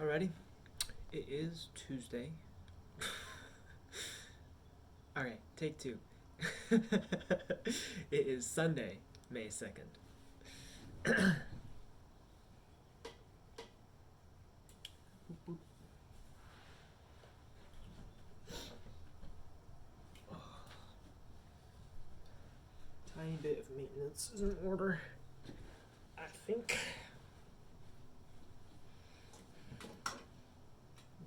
Alrighty, it is Tuesday. Alright, take two. It is Sunday, May 2nd. Tiny bit of maintenance is in order, I think.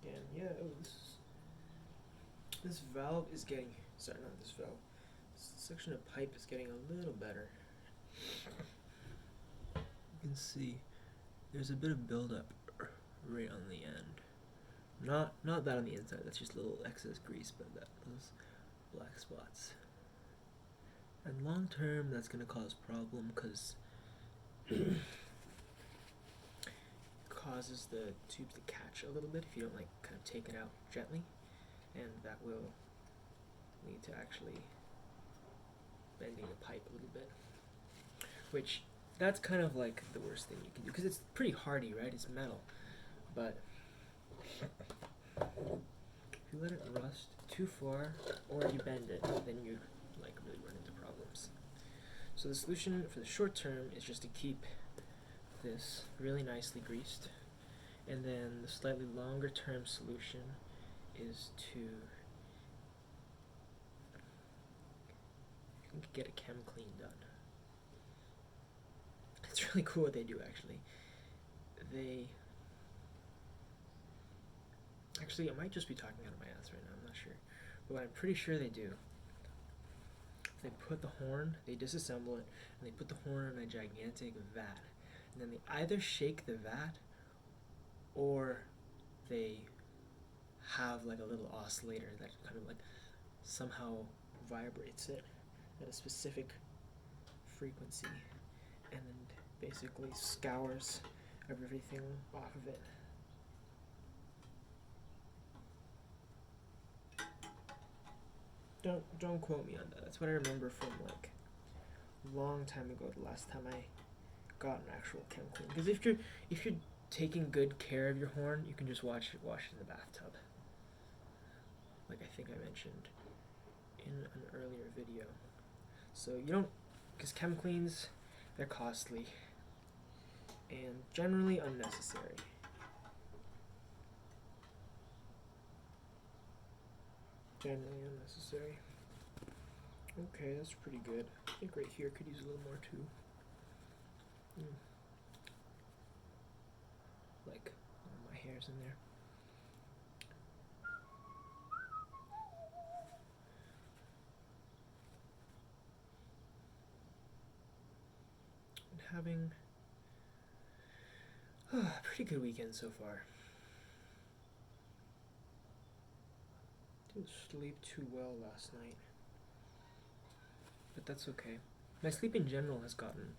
Again, yeah, this valve is getting, sorry, not this valve, this section of pipe is getting a little better. You can see there's a bit of buildup right on the end. Not that on the inside, that's just little excess grease, but those black spots. And long term, that's gonna cause problem because it causes the tubes to catch a little bit if you don't like kind of take it out gently, and that will lead to actually bending the pipe a little bit. Which that's kind of like the worst thing you can do because it's pretty hardy, right? It's metal, but if you let it rust too far or you bend it, then you like really run into problems. So the solution for the short term is just to keep this really nicely greased, and then the slightly longer term solution is to get a chem clean done. It's really cool what they do actually. Actually, I might just be talking out of my ass right now, I'm not sure. But what I'm pretty sure they do, they put the horn, they disassemble it, and they put the horn in a gigantic vat. And then they either shake the vat or they have like a little oscillator that kind of like somehow vibrates it at a specific frequency and then basically scours everything off of it. Don't quote me on that. That's what I remember from like a long time ago, the last time I got an actual chem clean. Because if you're taking good care of your horn, you can just wash it in the bathtub. Like I think I mentioned in an earlier video. So you don't, because chem cleans, they're costly and generally unnecessary. Generally unnecessary. Okay, that's pretty good. I think right here could use a little more too. Like all my hair's in there. Been having a pretty good weekend so far. Didn't sleep too well last night, but that's okay. My sleep in general has gotten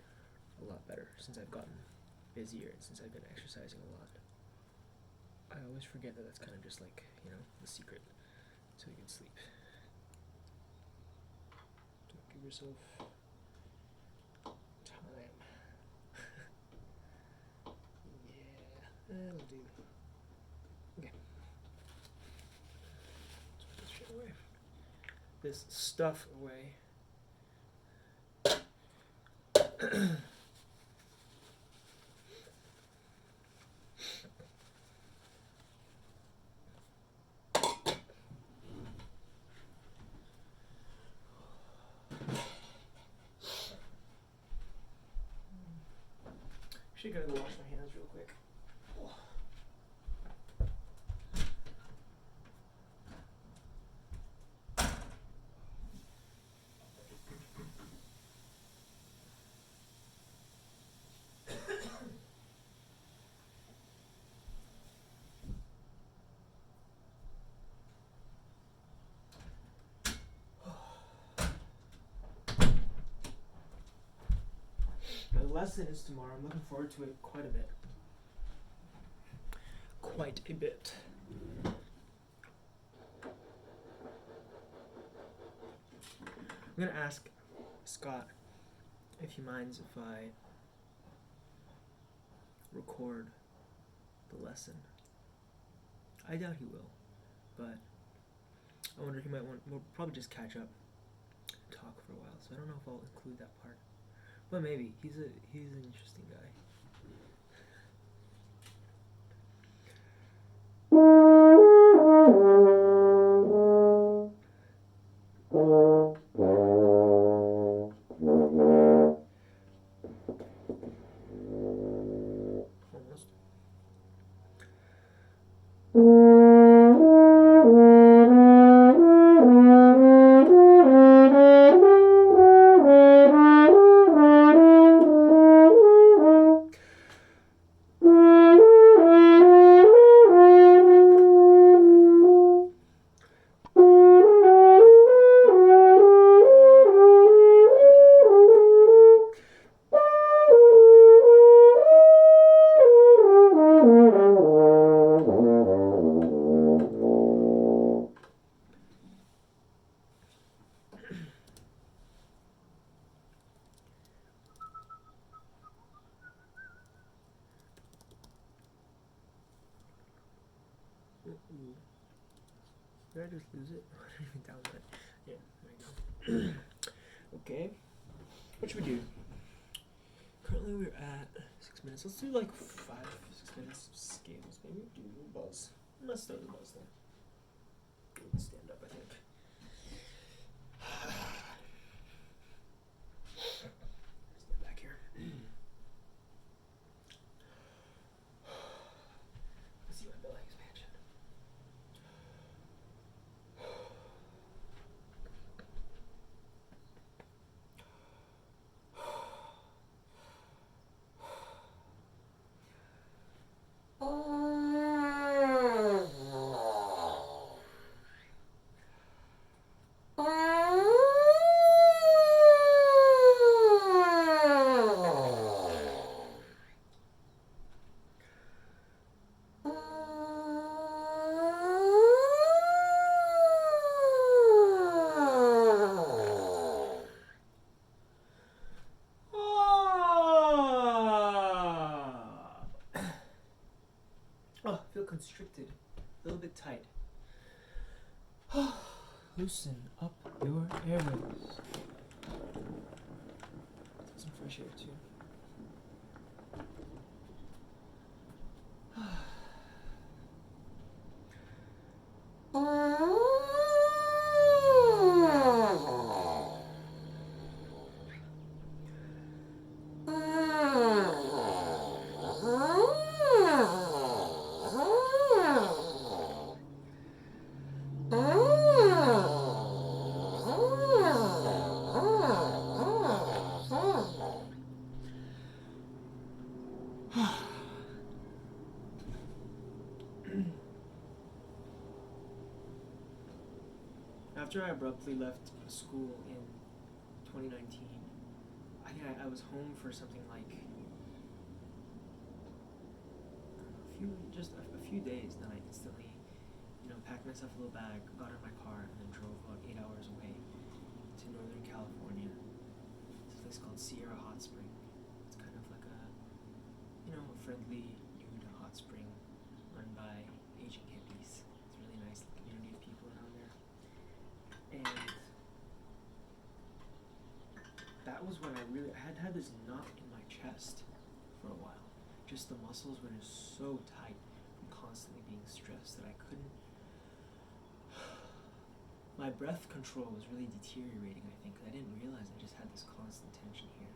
a lot better since I've gotten busier and since I've been exercising a lot. I always forget that that's kind of just like, you know, the secret to a good sleep. Don't give yourself time. Yeah, that'll do. Okay. Let's put this shit away. This stuff away. Actually, gotta go wash my hands real quick. My lesson is tomorrow. I'm looking forward to it quite a bit. Quite a bit. I'm gonna ask Scott if he minds if I record the lesson I doubt he will, but I wonder he might want. We'll probably just catch up, talk for a while. So I don't know if I'll include that part, but maybe he's an interesting guy. Almost. Did I just lose it? I didn't even download it. Yeah, there we go. Okay. What should we do? Currently we're at 6 minutes. Let's do like 5-6 minutes of scales. Maybe do a buzz. Let's start the buzz then. Let's stand up, I think. Stand back here. Let's see my belly expansion. Oh, I feel constricted. A little bit tight. Loosen up your airways. Some fresh air too. After I abruptly left school in 2019, I think I was home for something like a few days. Then I instantly, packed myself a little bag, got in my car, and then drove about 8 hours away to Northern California. This place called Sierra Hot Spring. It's kind of like a friendly nude hot spring run by Asian hippies. It's a really nice community of people around there. And that was when I had this knot in my chest for a while. Just the muscles were just so tight from constantly being stressed that I couldn't. My breath control was really deteriorating, I think, 'cause I didn't realize I just had this constant tension here.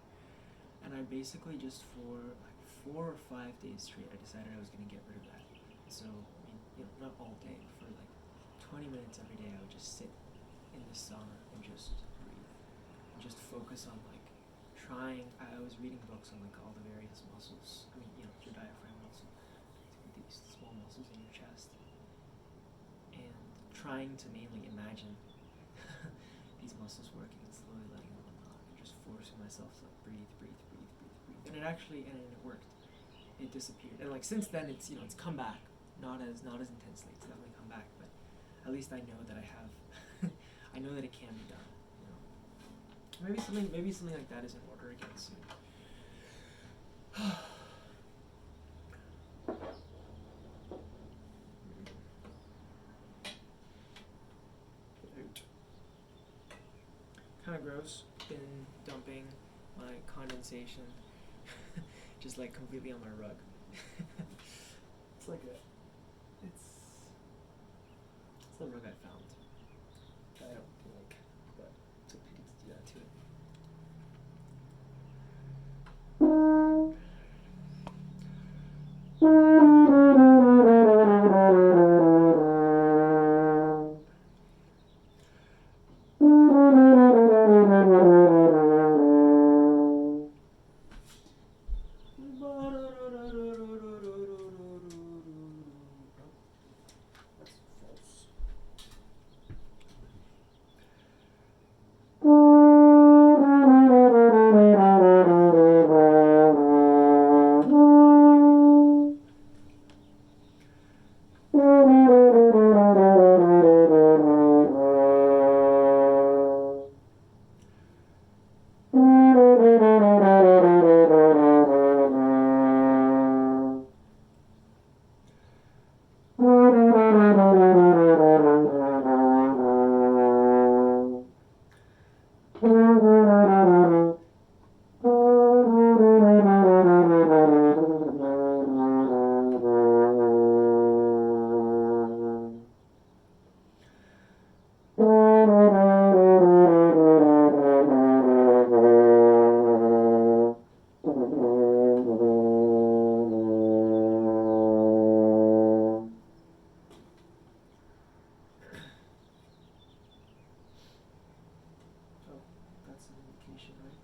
And I basically just for like 4 or 5 days straight, I decided I was going to get rid of that. So, not all day, but for like 20 minutes every day, I would just sit in the sauna and just breathe. And just focus on I was reading books on all the various muscles. Your diaphragm muscle, these small muscles in your chest. And trying to mainly imagine these muscles working and slowly letting them unlock and just forcing myself to breathe. And it worked. It disappeared. And since then it's come back. Not as intensely. It's definitely come back, but at least I know that I have I know that it can be done. Maybe something like that is in order again soon. kind of gross. Been dumping my condensation just like completely on my rug. It's like it's the rug I found that I don't like, but it's okay to do that to it. That's false. That's an indication, right?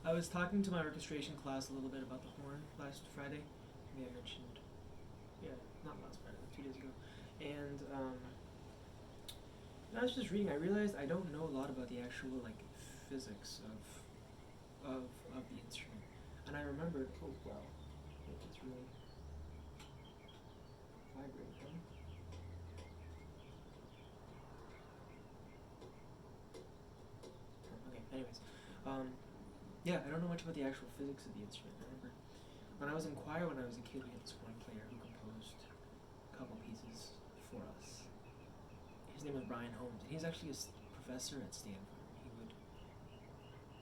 I was talking to my orchestration class a little bit about the horn last Friday. Maybe I mentioned, not last Friday, 2 days ago. And I was just reading. I realized I don't know a lot about the actual like physics of the instrument. And I remembered, oh wow, it's really vibrating. Okay, anyways. Yeah, I don't know much about the actual physics of the instrument. I remember when I was in choir when I was a kid, we had this horn player who composed a couple pieces for us. His name was Brian Holmes, and he's actually a professor at Stanford.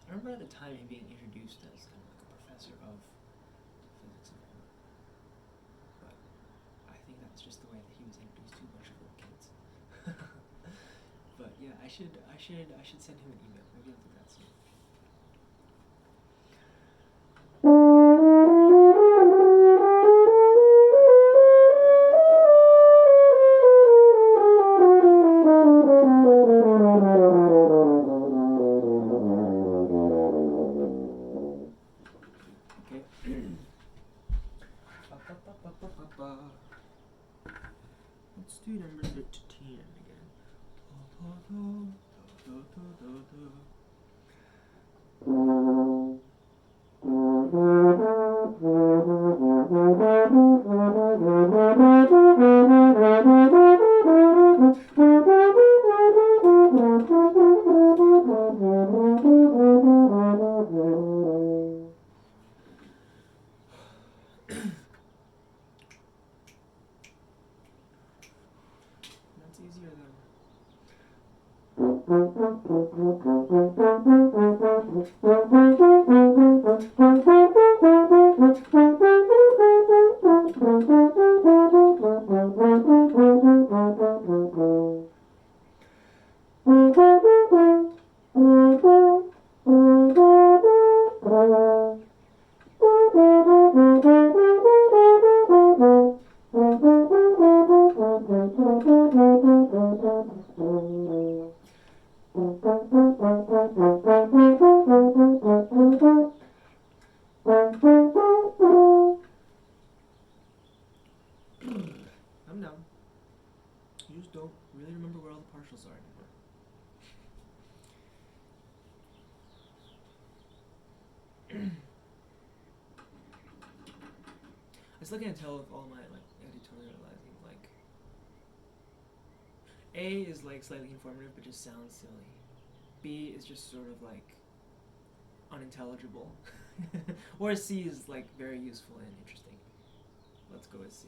I remember at the time him being introduced as kind of like a professor of physics and horn. But I think that's just the way that he was introduced to a bunch of little kids. But yeah, I should send him an email. Maybe I'll do that soon. Let's do number 13 again. That's easier than calm down. You just don't really remember where all the partials are anymore. I still can't tell with all my like editorializing. Like A is like slightly informative but just sounds silly. B is just sort of like unintelligible. Or C is like very useful and interesting. Let's go with C.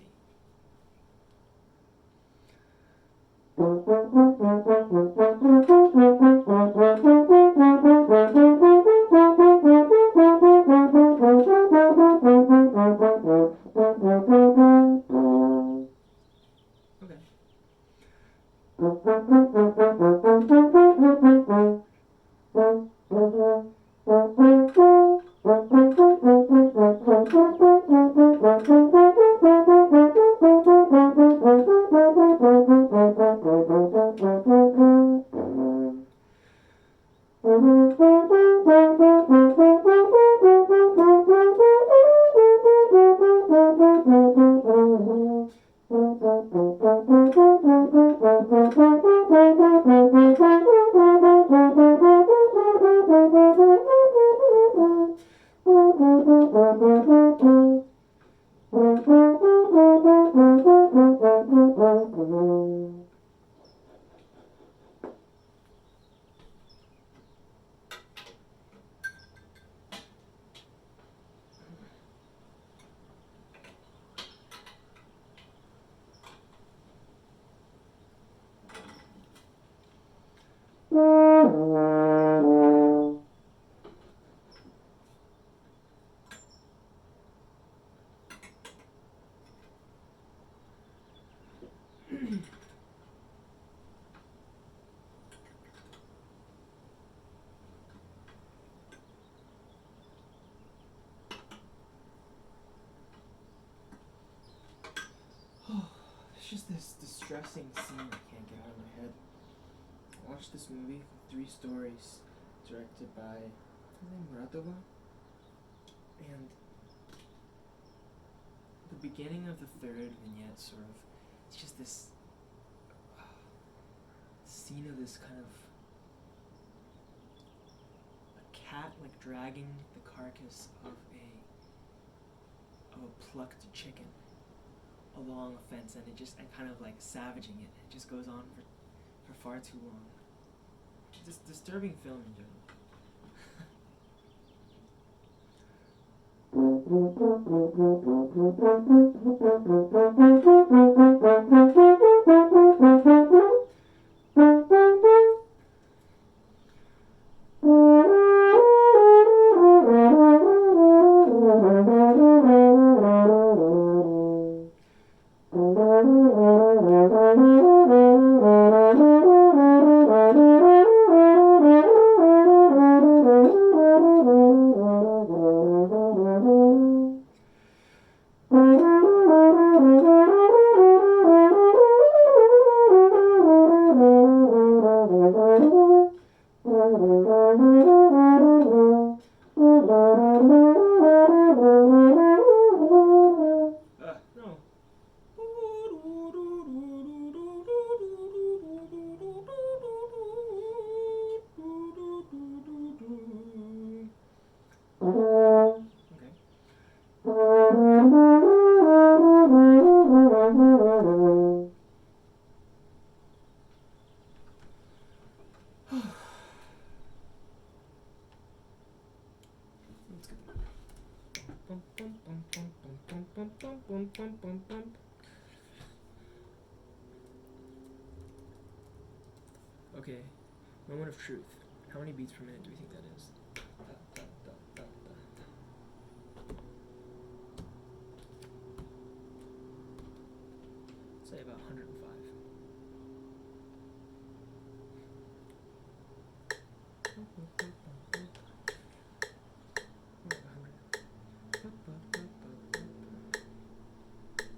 It's just this distressing scene I can't get out of my head. I watched this movie, 3 Stories, directed by Muratova, and the beginning of the 3rd vignette sort of, it's just this scene of this kind of a cat like dragging the carcass of a plucked chicken along a fence, and kind of like savaging it. It just goes on for far too long. It's a disturbing film in general. Okay, moment of truth. How many beats per minute do we think that is? Say about 105.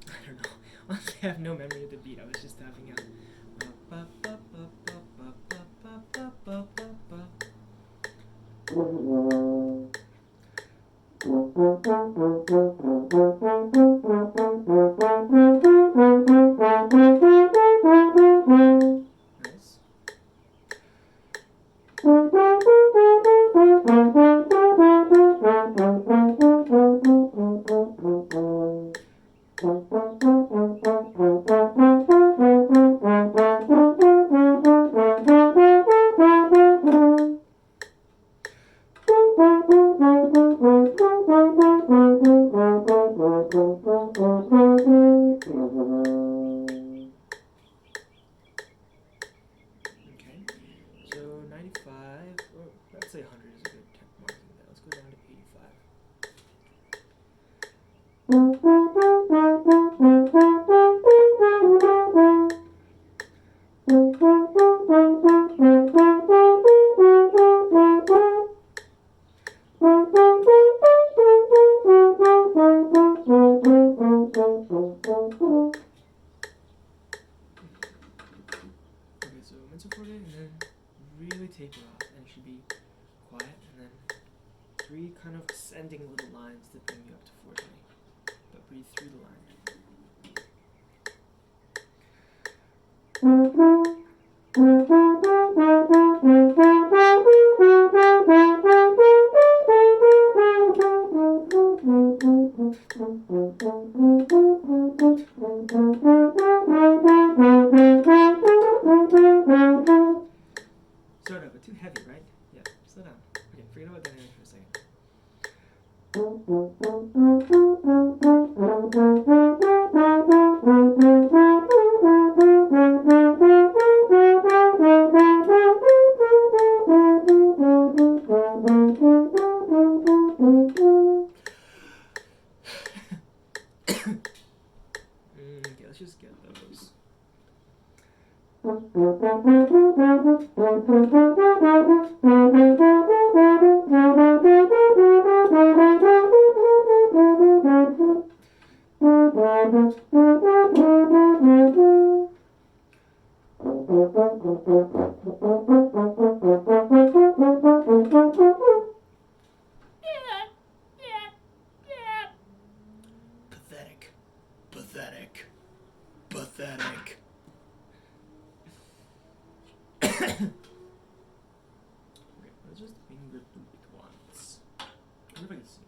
I don't know. Honestly, I have no memory of the beat. I was just tapping out. So 95, or let's say 100 is a good marking there. Let's go down to 85. Okay, so mezzo forte and then really taper off, and it should be quiet, and then 3 kind of ascending little lines that bring you up to 420, but breathe through the line. Sort of, but too heavy, right? Yeah, slow down. Okay, forget about dynamics for a second. Okay, let's just get those. Pathetic. Pathetic. Pathetic. Okay, let's just finger boot once. I wonder if I can see.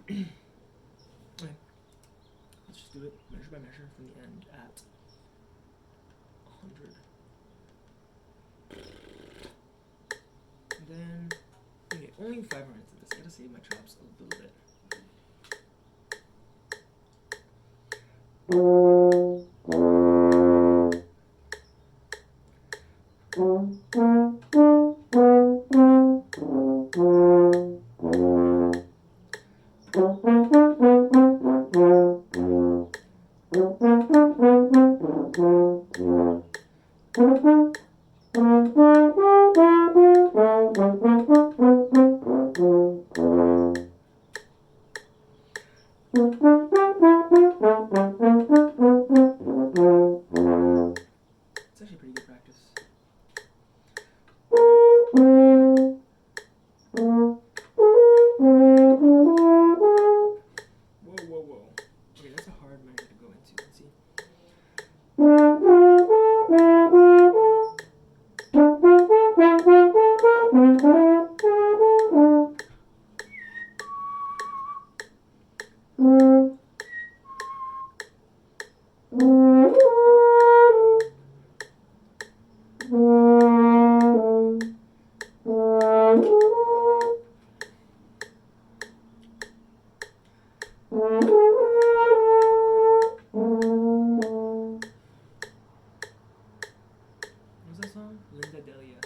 Okay, let's try. Let's just do it measure by measure from the end at 100. And then, okay, only 5 more minutes of this. I gotta save my chops a little bit. Okay, that's a hard measure to go into. Let's see. What's that song? Linda Delia.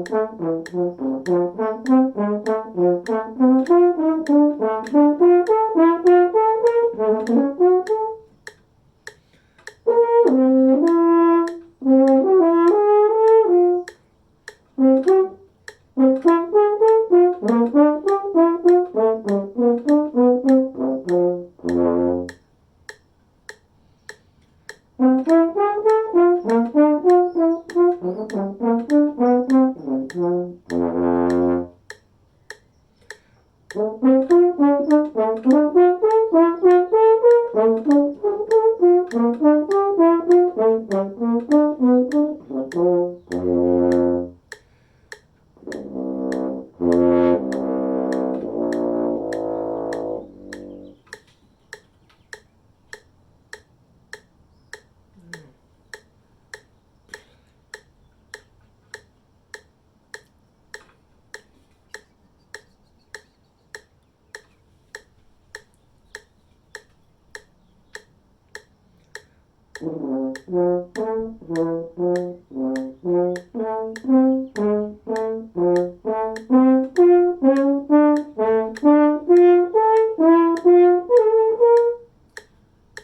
Charlie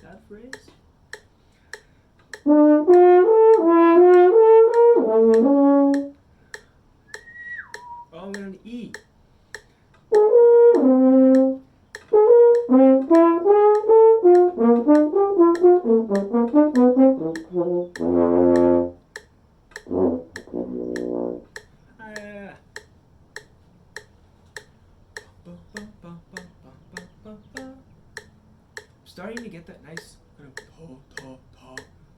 that phrase? Oh, I'm going to E. Starting to get that nice kind of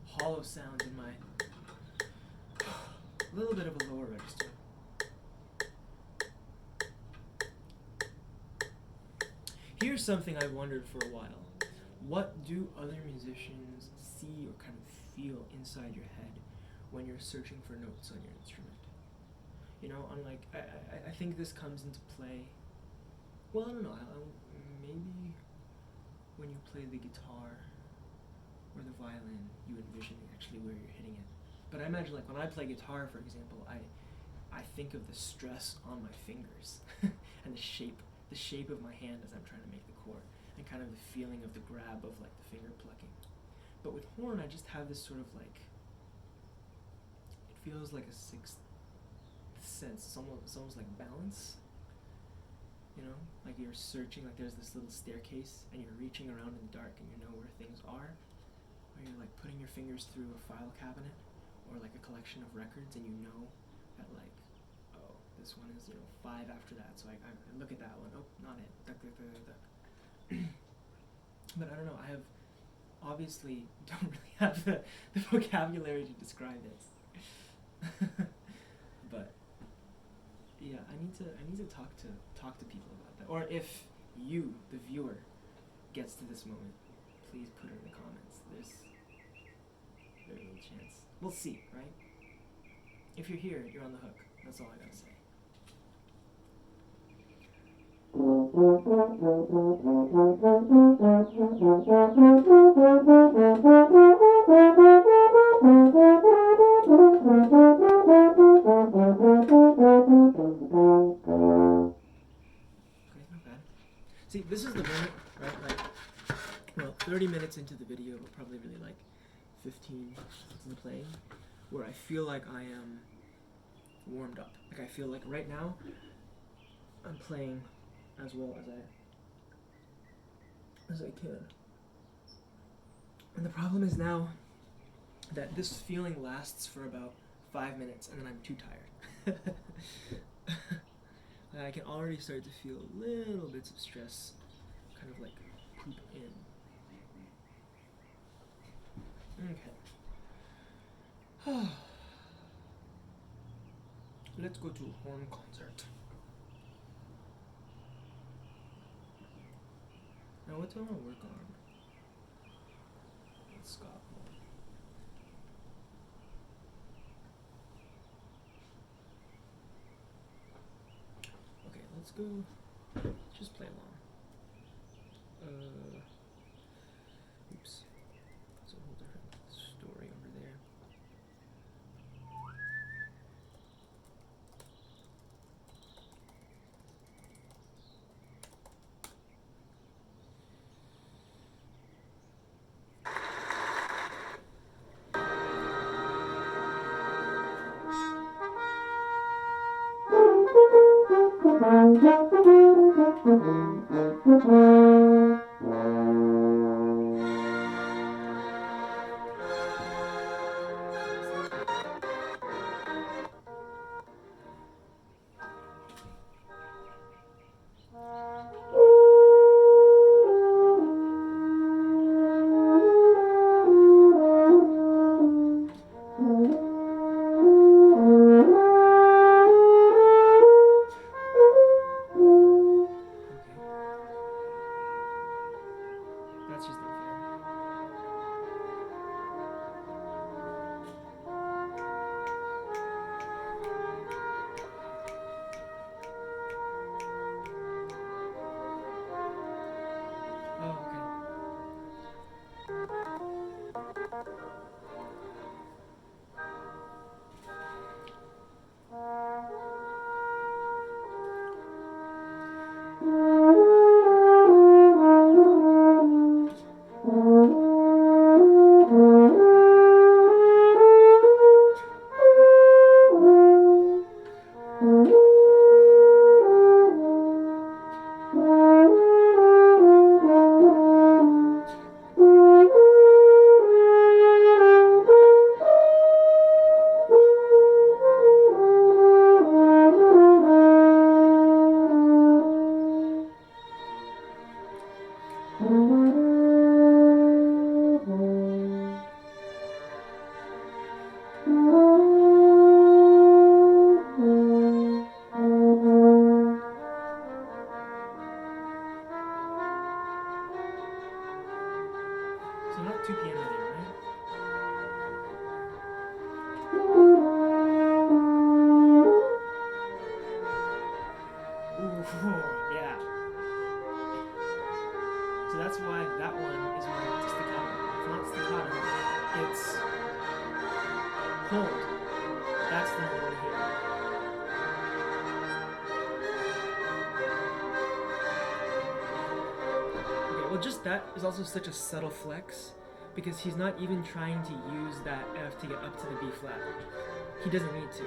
hollow sound in my a little bit of a lower register. Here's something I've wondered for a while. What do other musicians see or kind of feel inside your head when you're searching for notes on your instrument? You know, unlike, I think this comes into play, well, I don't know, maybe when you play the guitar or the violin, you envision actually where you're hitting it. But I imagine, like, when I play guitar, for example, I think of the stress on my fingers and the shape of my hand as I'm trying to make the chord, and kind of the feeling of the grab of, like, the finger plucking. But with horn, I just have this sort of, like, it feels like a sixth sense. It's almost like balance. You know, like you're searching, like there's this little staircase and you're reaching around in the dark and you know where things are. Or you're like putting your fingers through a file cabinet or like a collection of records and you know that, like, oh, this one is, you know, 5 after that, so I look at that one, oh, not it, duck, duck, duck, duck. But I don't know, I have obviously don't really have the vocabulary to describe it. But yeah, I need to talk to people about that. Or if you, the viewer, gets to this moment, please put it in the comments. There's very little chance. We'll see, right? If you're here, you're on the hook. That's all I gotta say. Okay, not bad. See, this is the moment, right? Like, well, 30 minutes. minutes into the video, but probably really like 15 in playing, where I feel like I am warmed up. Like I feel like right now I'm playing as well as I can. And the problem is now that this feeling lasts for about 5 minutes and then I'm too tired. I can already start to feel little bits of stress kind of like creep in. Okay. Let's go to a horn concert. Now what do I want to work on? Let's go. Okay, let's go. Just play along. Oops. It's a whole different story over there. That's just not fair. Oh, okay. So not two piano there, right? Ooh, yeah. So that's why that one is more staccato. It's not staccato, it's hold. That's the one I want to hear. Okay, well just that is also such a subtle flex because he's not even trying to use that F to get up to the B flat. He doesn't need to.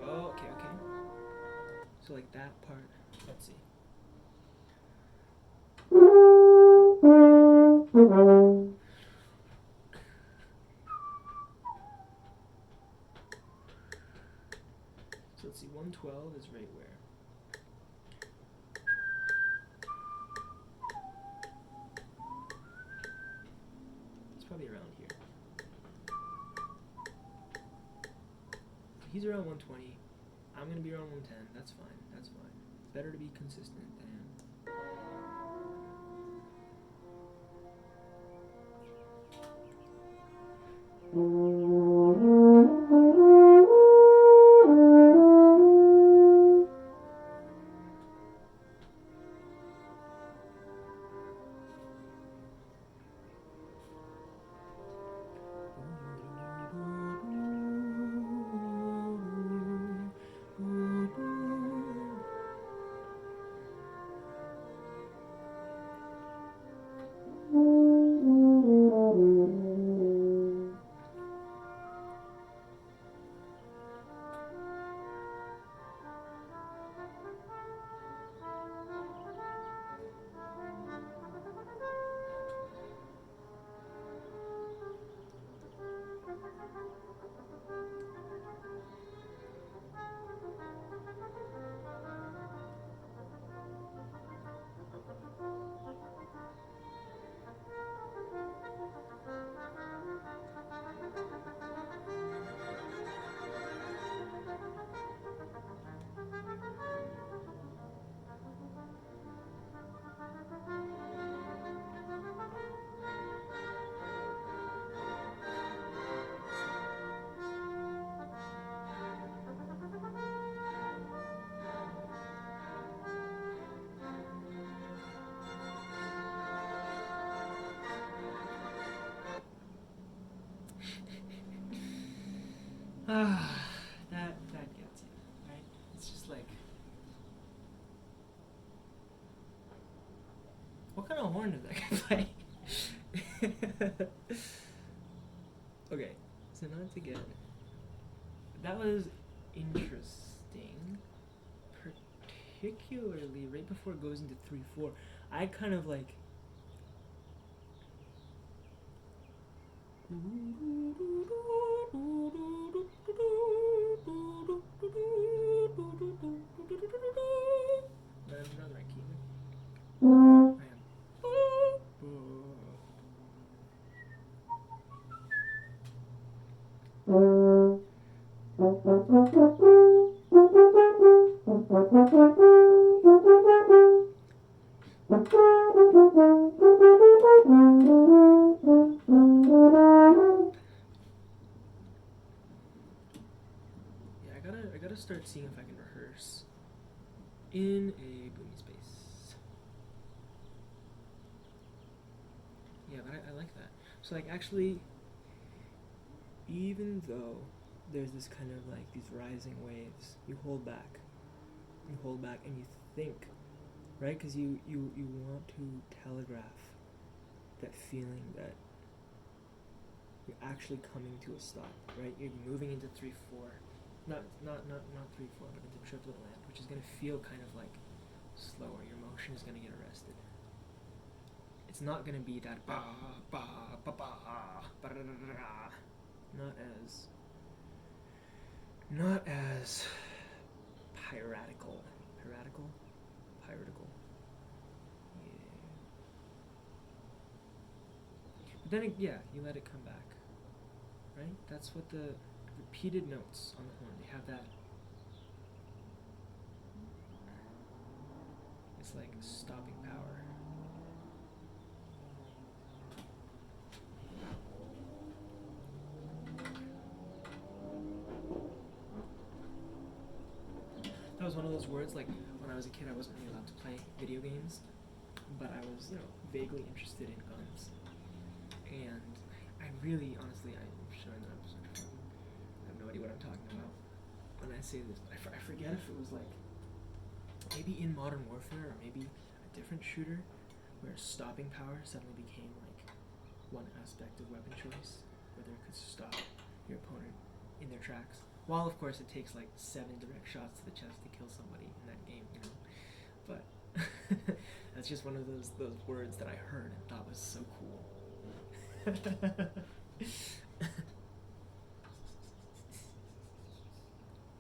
Oh, okay. So like that part, let's see. So let's see, 112 is right where? It's probably around here. He's around 120. I'm gonna be around 110. That's fine. It's better to be consistent than. That gets you, right? It's just like, what kind of horn does that guy play? Okay, so not to get, that was interesting, particularly right before it goes into 3/4. I kind of like. Another key. I am. Yeah, I gotta start seeing if I can rehearse in a boomy space. Yeah, but I like that. So like actually, even though there's this kind of like these rising waves, you hold back, and you think, right? Because you want to telegraph that feeling that you're actually coming to a stop, right? You're moving into 3/4, not 3/4, but into triplet land, which is gonna feel kind of like slower. Your motion is gonna get arrested. It's not gonna be that ba ba ba ba ba da da da da. Not as piratical. Piratical. Yeah. But then yeah, you let it come back. Right? That's what the repeated notes on the horn, they have that. It's like stopping power. That was one of those words, like when I was a kid I wasn't really allowed to play video games, but I was, vaguely interested in guns. And I really, honestly, I'm showing that I'm such a fucking, I have no idea what I'm talking about when I say this. I forget if it was like, maybe in Modern Warfare or maybe a different shooter where stopping power suddenly became like one aspect of weapon choice, whether it could stop your opponent in their tracks. While of course it takes like 7 direct shots to the chest to kill somebody in that game, But that's just one of those words that I heard and thought was so cool.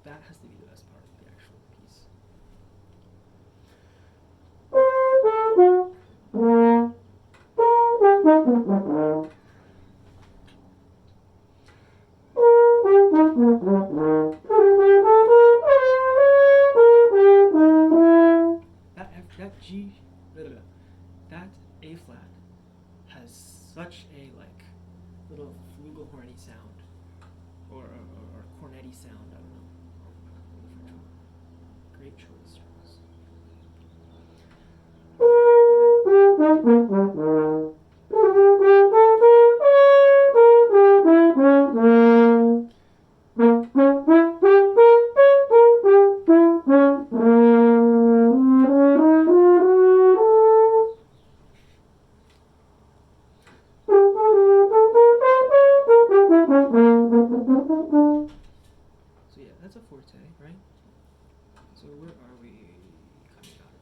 That has to be the best part of the actual piece. That G, that A flat has such a like little flugelhorny sound, or cornetty sound. I don't know. Great choice, Charles. So yeah, that's a forte, right? So where are we coming out of?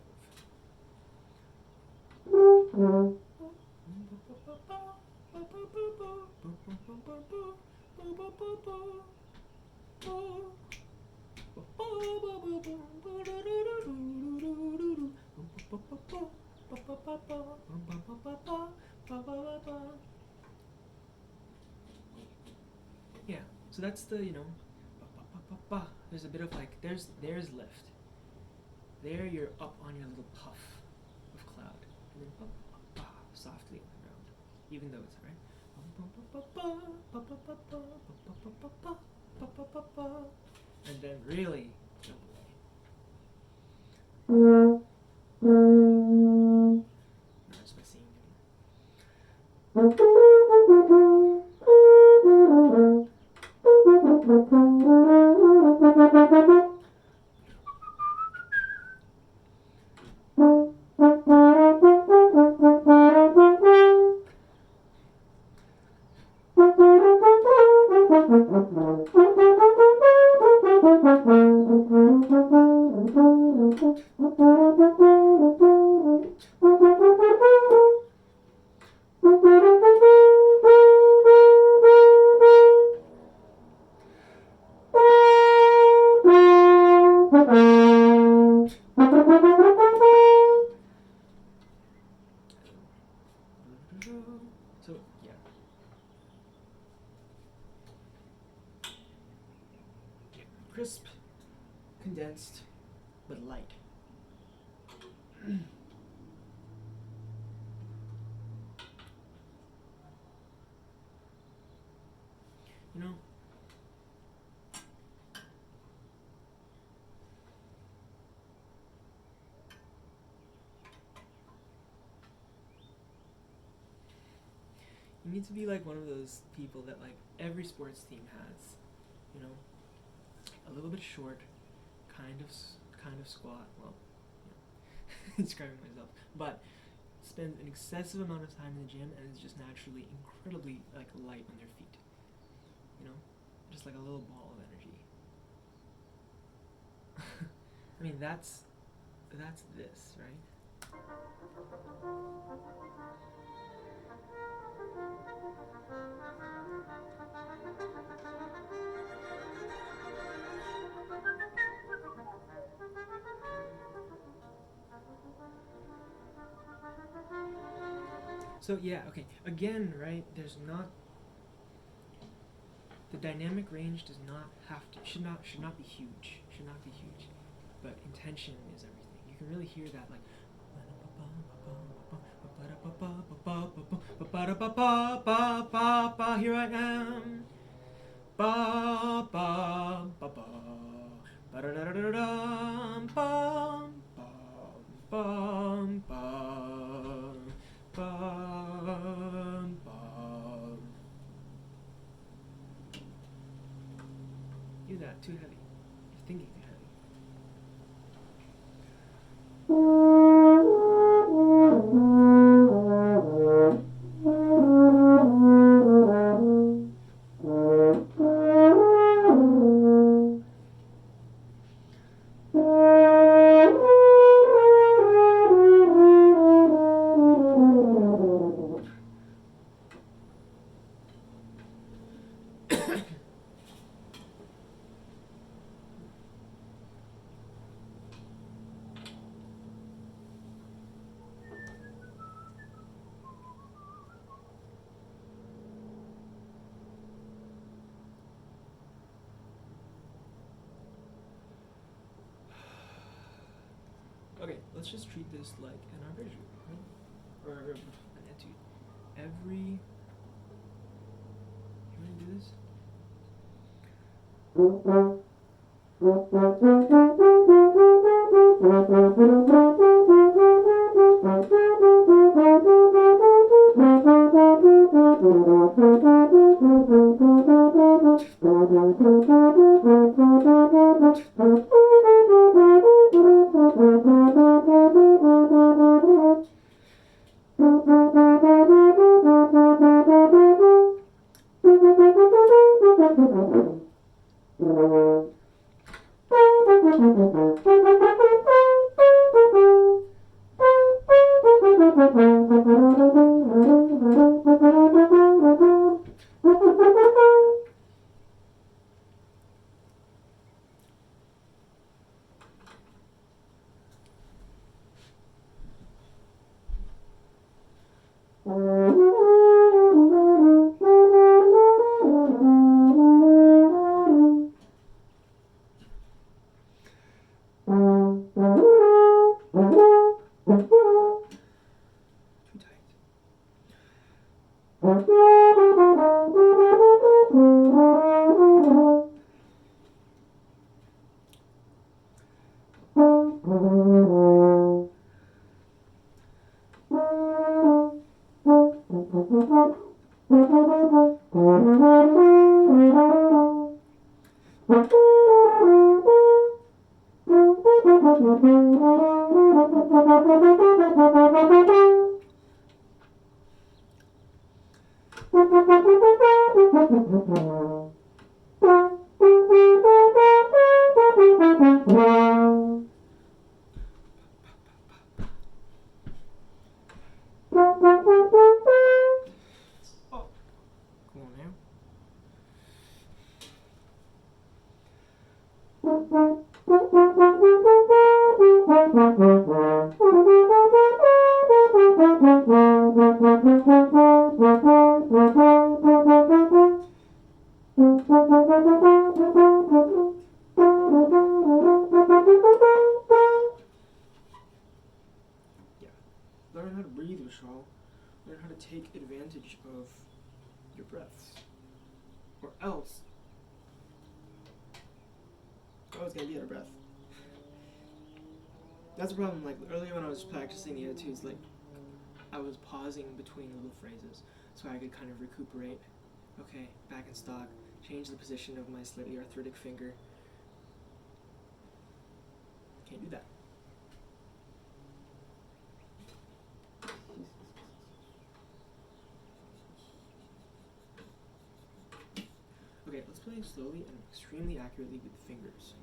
Yeah, so that's the, there's a bit of like, there's lift. There you're up on your little puff of cloud, and then softly on the ground, even though it's right. And then really jump away. That's by singing. crisp, condensed, but light. You know, you need to be like one of those people that like every sports team has. You know, a little bit short, kind of squat. Well, you know, describing myself, but spend an excessive amount of time in the gym and is just naturally incredibly like light on their feet. You know, just like a little ball of energy. I mean, that's this, right? So yeah, okay. Again, right? There's not the dynamic range does not have to should not be huge. Should not be huge. But intention is everything. You can really hear that like here I am. Ba ba ba ba ba da da da da da bum bum bum bum bum. You're that too heavy. You're thinking too heavy. Okay, let's just treat this like an arpeggio, right? Or an etude. You want to do this? it's gonna be out of breath. That's the problem. Like earlier when I was practicing the attitudes, like I was pausing between little phrases so I could kind of recuperate. Okay, back in stock. Change the position of my slightly arthritic finger. Can't do that. Okay, let's play slowly and extremely accurately with the fingers.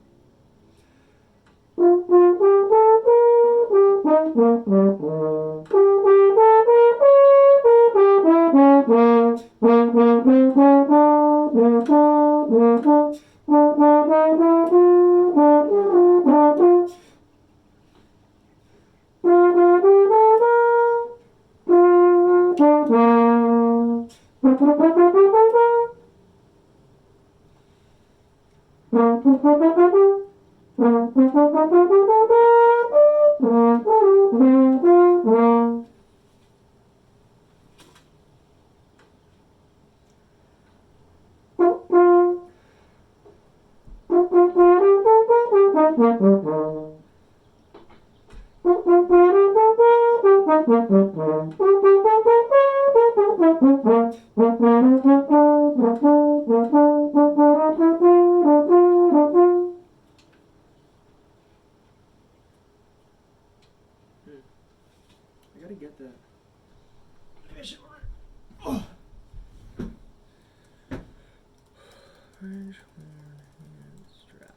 I gotta get that. Oh. Orange horn hand strap.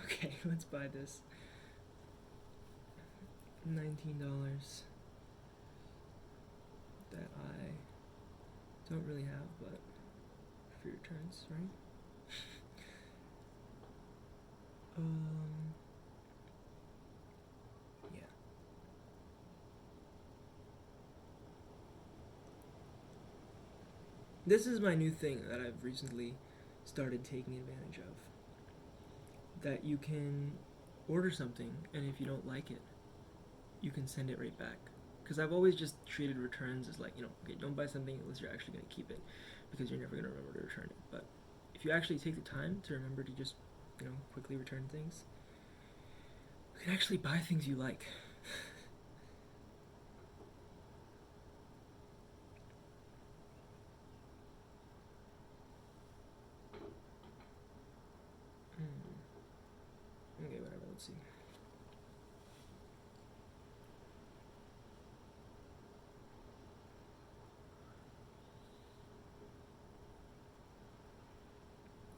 Okay, let's buy this. $19 that I don't really have, but free returns, right? Yeah. This is my new thing that I've recently started taking advantage of. That you can order something, and if you don't like it, you can send it right back. Because I've always just treated returns as like, okay, don't buy something unless you're actually going to keep it, because you're never going to remember to return it. But if you actually take the time to remember to just, quickly return things, you can actually buy things you like. Okay, whatever, let's see.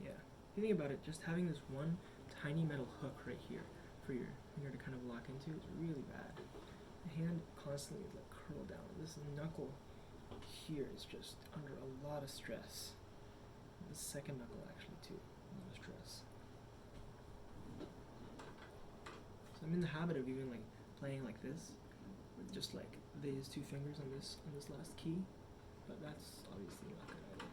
Yeah, if you think about it, just having this one tiny metal hook right here for your finger to kind of lock into is really bad. The hand constantly is like curled down. This knuckle here is just under a lot of stress. The second knuckle actually too, a lot of stress. So I'm in the habit of even like playing like this, with just like these two fingers on this last key, but that's obviously not good either.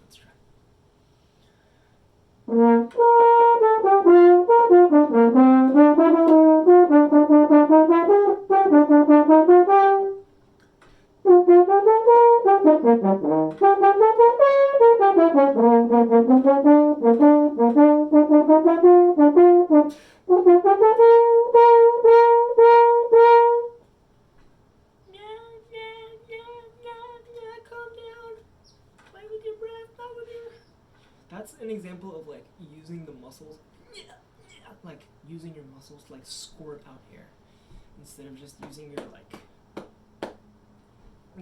Let's try. That's an example of like using the muscles like using your muscles to like squirt out air instead of just using your like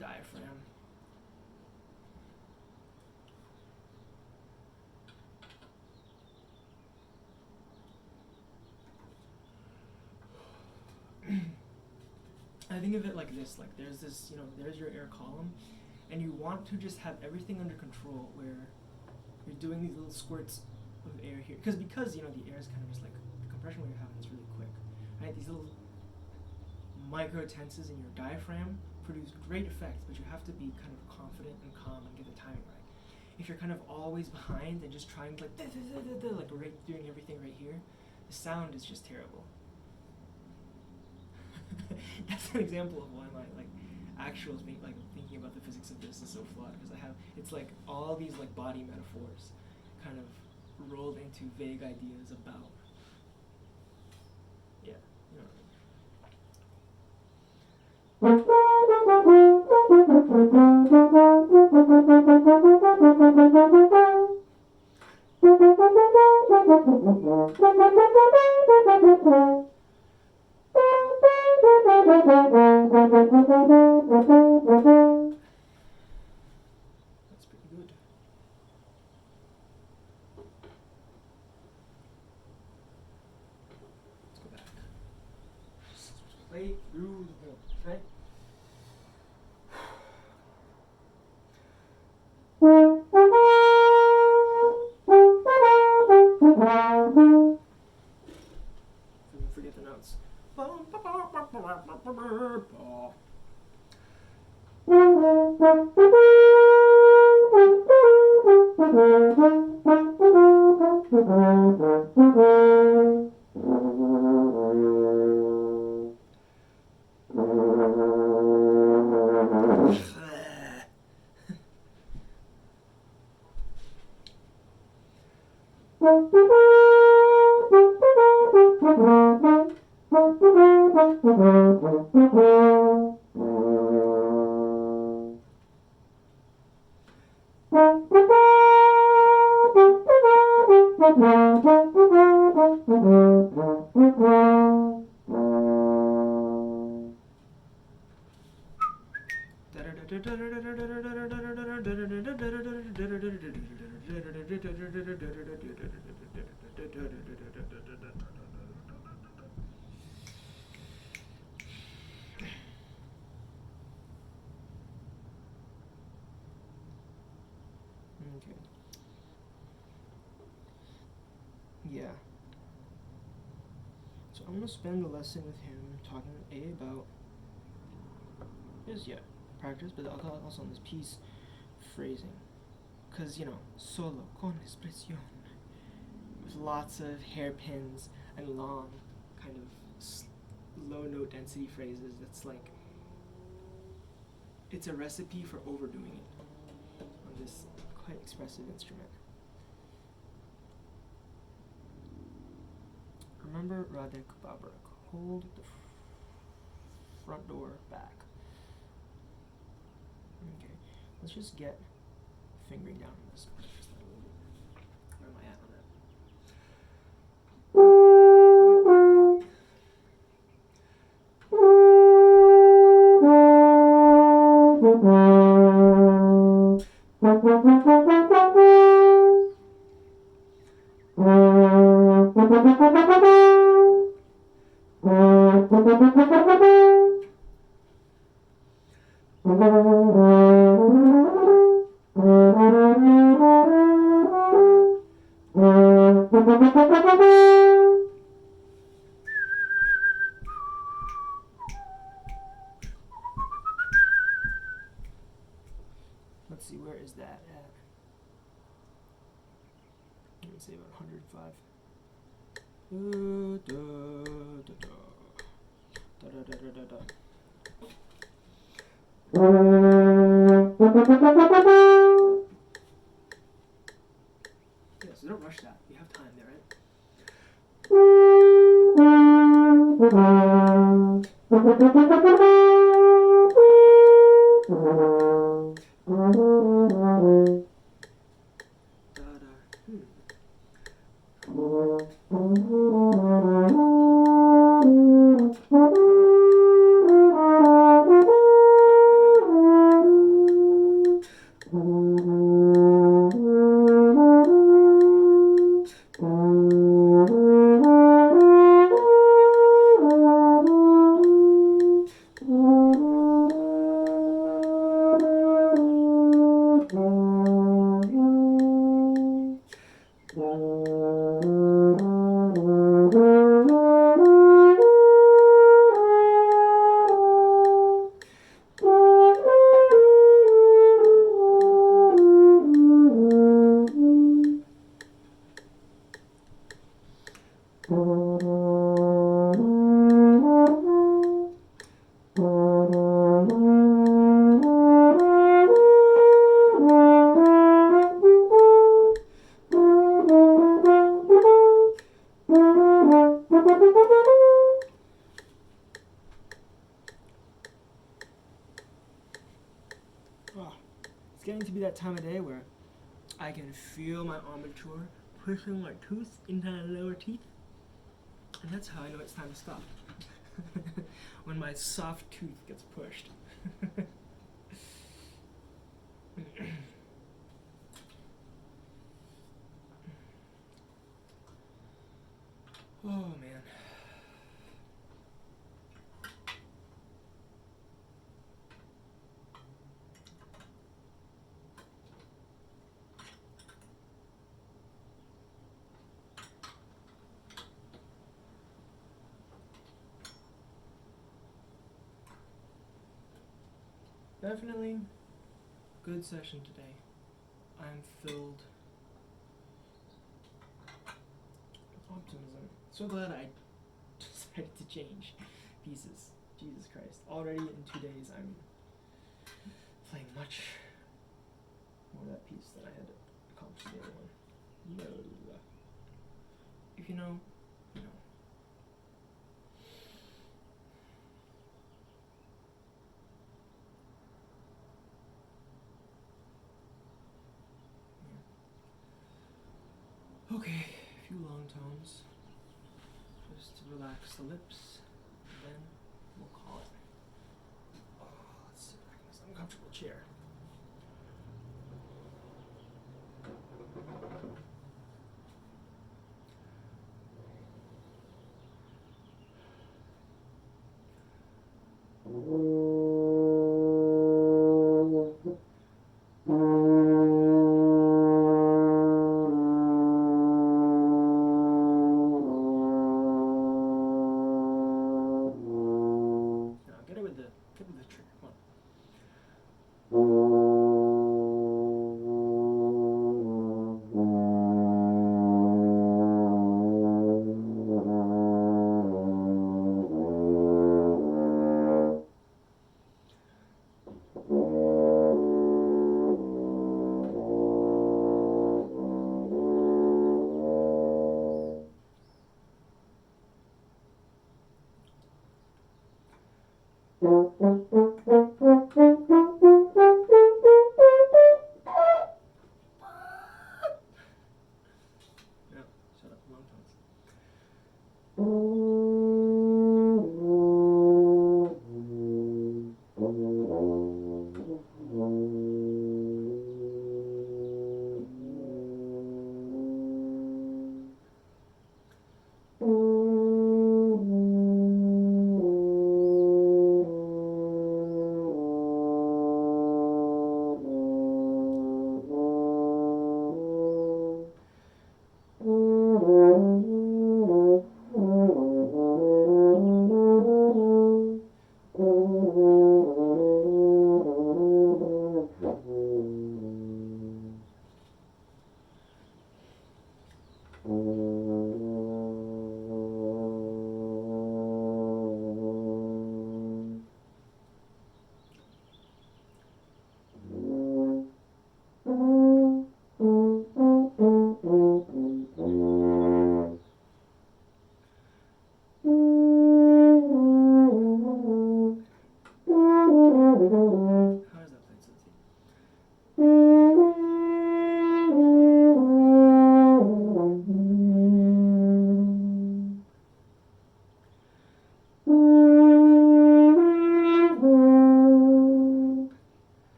diaphragm. I think of it like this, like there's this, there's your air column, and you want to just have everything under control where you're doing these little squirts of air here. Because the air is kind of just like, the compression wave happens really quick, right? These little micro tenses in your diaphragm produce great effects, but you have to be kind of confident and calm and get the timing right. If you're kind of always behind and just trying to like doing everything right here, the sound is just terrible. That's an example of why my like actuals make like thinking about the physics of this is so flawed, because it's like all these like body metaphors kind of rolled into vague ideas about, yeah, you know That's pretty good. Let's go back. Just play through the whole, right? Forget the notes. Okay. Yeah. So I'm gonna spend a lesson with him talking about his practice, but also on this piece phrasing, because solo con expresión, with lots of hairpins and long kind of low note density phrases. That's like, it's a recipe for overdoing it on this quite expressive instrument. Remember Radek Babrak. Hold the front door back. Okay, let's just get fingering down on this. Where am I at on that? Let's see, where is that at? Let's say about 105. Yeah, so don't rush that. You have time there, right? Oh, it's getting to be that time of day where I can feel my armature pushing my tooth into my lower teeth. And that's how I know it's time to stop. When my soft tooth gets pushed. Oh man. Definitely good session today. I'm filled with optimism. So glad I decided to change pieces. Jesus Christ. Already in 2 days I'm playing much more of that piece than I had accomplished the other one. No. If you know, you know. Yeah. Okay, a few long tones. Just to relax the lips, and then we'll call it. Oh, let's sit back in this uncomfortable chair. Now get it with the trigger. Come on.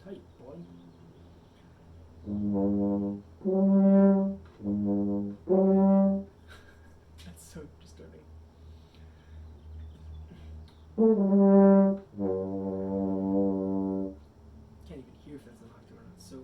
tight, boy. That's so disturbing. Can't even hear if that's an octave or not. So